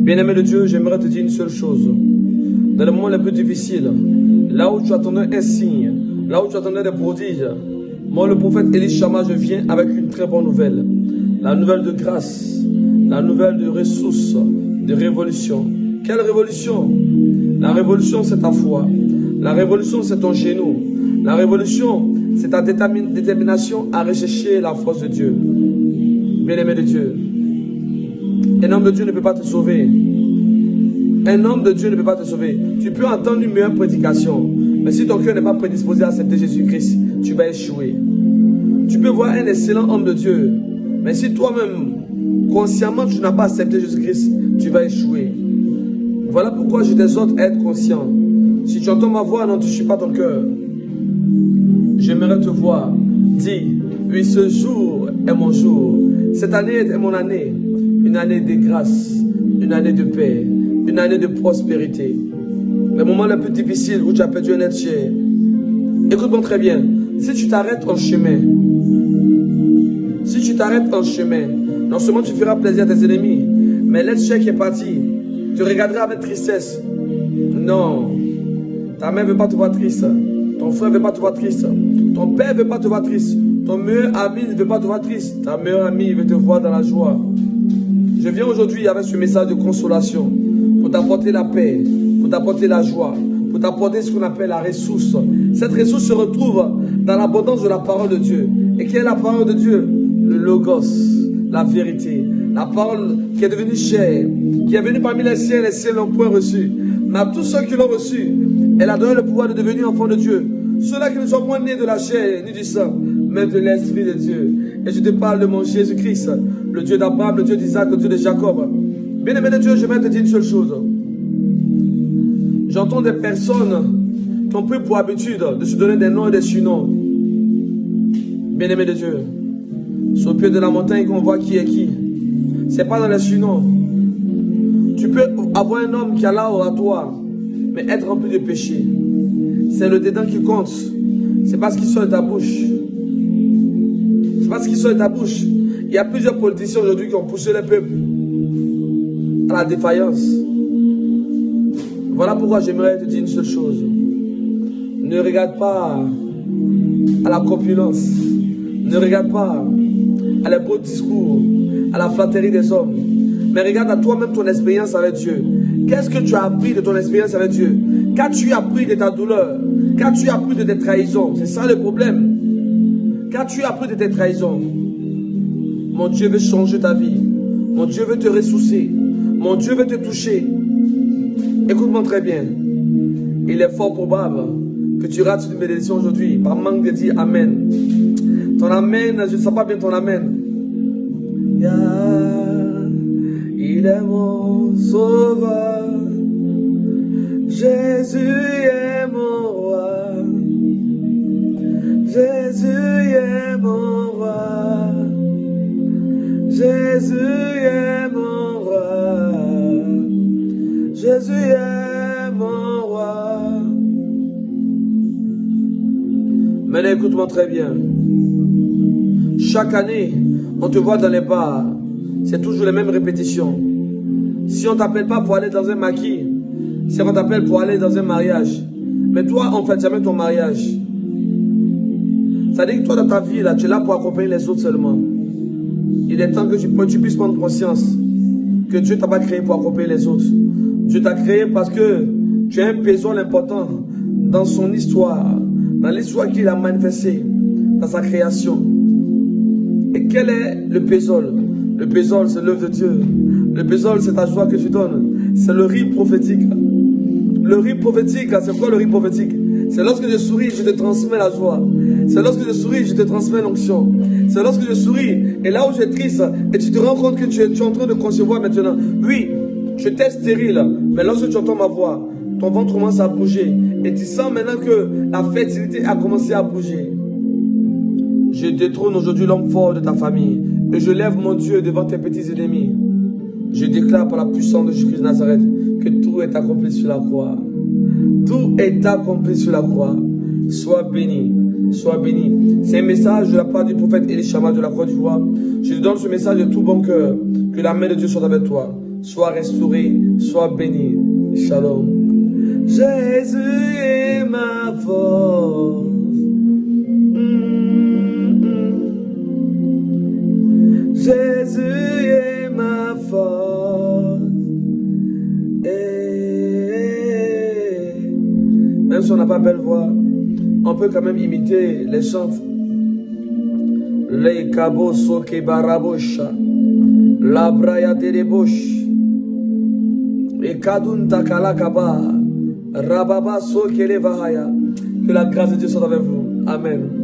Bien-aimé de Dieu, j'aimerais te dire une seule chose. Dans le moment le plus difficile, là où tu attendais un signe, là où tu attendais des prodiges, moi le prophète Elishama, je viens avec une très bonne nouvelle. La nouvelle de grâce, la nouvelle de ressources, de révolution. Quelle révolution? La révolution, c'est ta foi. La révolution, c'est ton genou. La révolution, c'est ta détermination à rechercher la force de Dieu. Bien-aimé de Dieu, un homme de Dieu ne peut pas te sauver. Un homme de Dieu ne peut pas te sauver. Tu peux entendre une meilleure prédication, mais si ton cœur n'est pas prédisposé à accepter Jésus-Christ, tu vas échouer. Tu peux voir un excellent homme de Dieu, mais si toi-même, consciemment, tu n'as pas accepté Jésus-Christ, tu vas échouer. Voilà pourquoi je t'exhorte à être conscient. Si tu entends ma voix, n'en touche pas ton cœur. J'aimerais te voir. Dis, oui, ce jour est mon jour. Cette année est mon année. Une année de grâce, une année de paix, une année de prospérité. Le moment le plus difficile où tu as perdu un être cher. Écoute-moi très bien. Si tu t'arrêtes en chemin, non seulement tu feras plaisir à tes ennemis, mais l'être cher qui est parti te regardera avec tristesse. Non. Ta mère ne veut pas te voir triste. Ton frère ne veut pas te voir triste. Ton père ne veut pas te voir triste. Ton meilleur ami ne veut pas te voir triste. Ta meilleure amie veut te voir dans la joie. Je viens aujourd'hui avec ce message de consolation pour t'apporter la paix, pour t'apporter la joie, pour t'apporter ce qu'on appelle la ressource. Cette ressource se retrouve dans l'abondance de la parole de Dieu. Et quelle est la parole de Dieu? Le Logos, la vérité. La parole qui est devenue chair, qui est venue parmi les cieux l'ont point reçu. Mais à tous ceux qui l'ont reçu, elle a donné le pouvoir de devenir enfants de Dieu. Ceux-là qui ne sont point nés de la chair ni du sang, mais de l'Esprit de Dieu. Et je te parle de mon Jésus-Christ, le Dieu d'Abraham, le Dieu d'Isaac, le Dieu de Jacob. Bien-aimé de Dieu, je vais te dire une seule chose. J'entends des personnes qui ont pris pour habitude de se donner des noms et des surnoms. Bien-aimé de Dieu, sur le pied de la montagne qu'on voit qui est qui. Ce n'est pas dans les surnoms. Tu peux avoir un homme qui a l'air oratoire, mais être rempli de péché. C'est le dedans qui compte. C'est pas ce qui sort de ta bouche. C'est pas ce qui sort de ta bouche. Il y a plusieurs politiciens aujourd'hui qui ont poussé le peuple à la défaillance. Voilà pourquoi j'aimerais te dire une seule chose. Ne regarde pas à la corpulence. Ne regarde pas à les beaux discours, à la flatterie des hommes. Mais regarde à toi-même ton expérience avec Dieu. Qu'est-ce que tu as appris de ton expérience avec Dieu? Qu'as-tu appris de ta douleur? Qu'as-tu appris de tes trahisons? C'est ça le problème. Qu'as-tu appris de tes trahisons? Mon Dieu veut changer ta vie. Mon Dieu veut te ressourcer. Mon Dieu veut te toucher. Écoute-moi très bien. Il est fort probable que tu rates une bénédiction aujourd'hui par manque de dire Amen. Ton Amen, je ne sens pas bien ton Amen. Il est mon sauveur. Jésus est mon roi. Jésus est mon roi. Jésus est mon roi. Jésus est mon roi. Maintenant, écoute-moi très bien. Chaque année, on te voit dans les bars. C'est toujours les mêmes répétitions. Si on ne t'appelle pas pour aller dans un maquis, c'est qu'on t'appelle pour aller dans un mariage. Mais toi, on ne fait jamais ton mariage. Ça veut dire que toi, dans ta vie, là, tu es là pour accompagner les autres seulement. Il est temps que tu puisses prendre conscience que Dieu ne t'a pas créé pour accompagner les autres. Dieu t'a créé parce que tu as un péson important dans son histoire, dans l'histoire qu'il a manifestée, dans sa création. Et quel est le pésol? Le pésol, c'est l'œuvre de Dieu. Le pésol, c'est ta joie que tu donnes. C'est le rire prophétique. Le rire prophétique, c'est quoi le rire prophétique? C'est lorsque je souris, je te transmets la joie. C'est lorsque je souris, je te transmets l'onction. C'est lorsque je souris, et là où je suis triste, et tu te rends compte que tu es en train de concevoir maintenant. Oui, je t'ai stérile, mais lorsque tu entends ma voix, ton ventre commence à bouger. Et tu sens maintenant que la fertilité a commencé à bouger. Je détrône aujourd'hui l'homme fort de ta famille. Et je lève mon Dieu devant tes petits ennemis. Je déclare par la puissance de Jésus-Christ de Nazareth que tout est accompli sur la croix. Tout est accompli sur la croix. Sois béni, sois béni. C'est un message de la part du prophète Elishama de la Côte d'Ivoire. Je te donne ce message de tout bon cœur. Que la main de Dieu soit avec toi. Sois restauré, sois béni. Shalom. Jésus est ma force. Jésus est ma force. Même si on n'a pas belle voix, on peut quand même imiter les chants. Les cabos soke barabosha, la braya de bosh, et kadun takala kaba, rababa soke le vahaya. Que la grâce de Dieu soit avec vous. Amen.